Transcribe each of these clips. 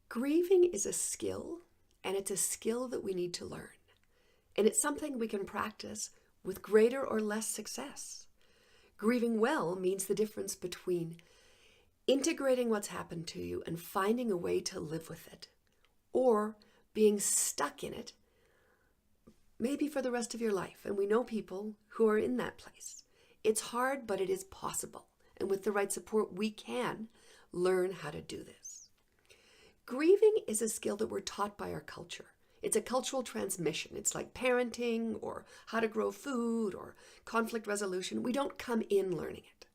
Grieving is a skill, and it's a skill that we need to learn. And it's something we can practice with greater or less success. Grieving well means the difference between integrating what's happened to you and finding a way to live with it, or being stuck in it, maybe for the rest of your life. And we know people who are in that place. It's hard, but it is possible. And with the right support, we can learn how to do this. Grieving is a skill that we're taught by our culture. It's a cultural transmission. It's like parenting or how to grow food or conflict resolution. We don't come in learning it.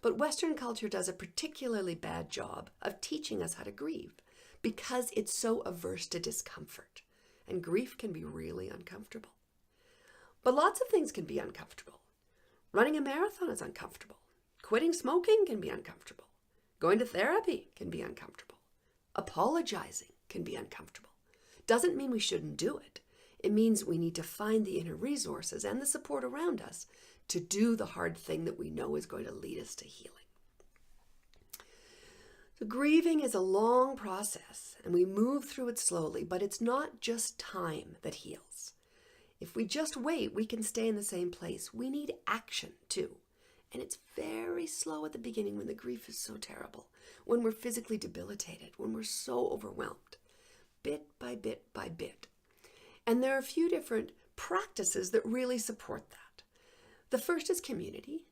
But Western culture does a particularly bad job of teaching us how to grieve because it's so averse to discomfort. And grief can be really uncomfortable. But lots of things can be uncomfortable. Running a marathon is uncomfortable. Quitting smoking can be uncomfortable. Going to therapy can be uncomfortable. Apologizing can be uncomfortable. Doesn't mean we shouldn't do it. It means we need to find the inner resources and the support around us to do the hard thing that we know is going to lead us to healing. So grieving is a long process, and we move through it slowly, but it's not just time that heals. If we just wait, we can stay in the same place. We need action too. And it's very slow at the beginning when the grief is so terrible, when we're physically debilitated, when we're so overwhelmed, bit by bit by bit. And there are a few different practices that really support that. The first is community,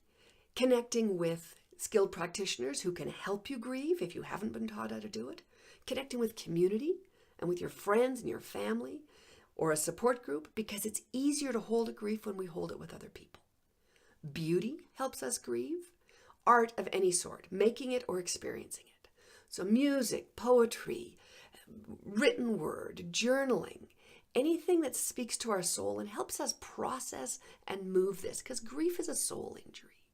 connecting with skilled practitioners who can help you grieve if you haven't been taught how to do it, connecting with community and with your friends and your family or a support group, because it's easier to hold a grief when we hold it with other people. Beauty helps us grieve. Art of any sort, making it or experiencing it. So music, poetry, written word, journaling, anything that speaks to our soul and helps us process and move this, because grief is a soul injury.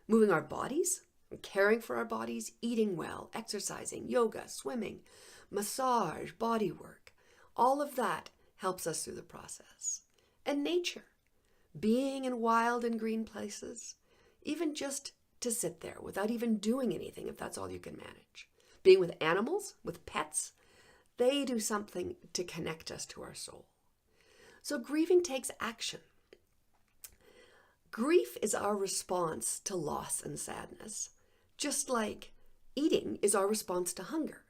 Moving our bodies, caring for our bodies, eating well, exercising, yoga, swimming, massage, body work, all of that helps us through the process. And nature. Being in wild and green places, even just to sit there without even doing anything if that's all you can manage. Being with animals, with pets, they do something to connect us to our soul. So grieving takes action. Grief is our response to loss and sadness, just like eating is our response to hunger.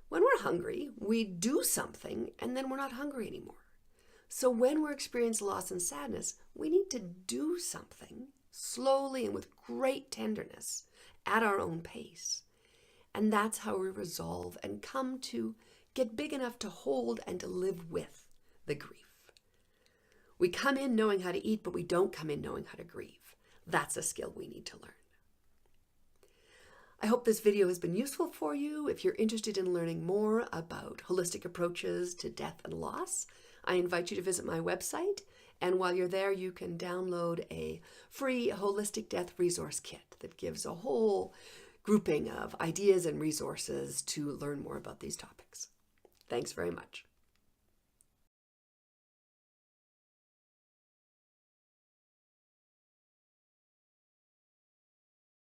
When we're hungry, we do something and then we're not hungry anymore. So when we're experiencing loss and sadness, we need to do something slowly and with great tenderness at our own pace. And that's how we resolve and come to get big enough to hold and to live with the grief. We come in knowing how to eat, but we don't come in knowing how to grieve. That's a skill we need to learn. I hope this video has been useful for you. If you're interested in learning more about holistic approaches to death and loss, I invite you to visit my website, and while you're there, you can download a free holistic death resource kit that gives a whole grouping of ideas and resources to learn more about these topics. Thanks very much.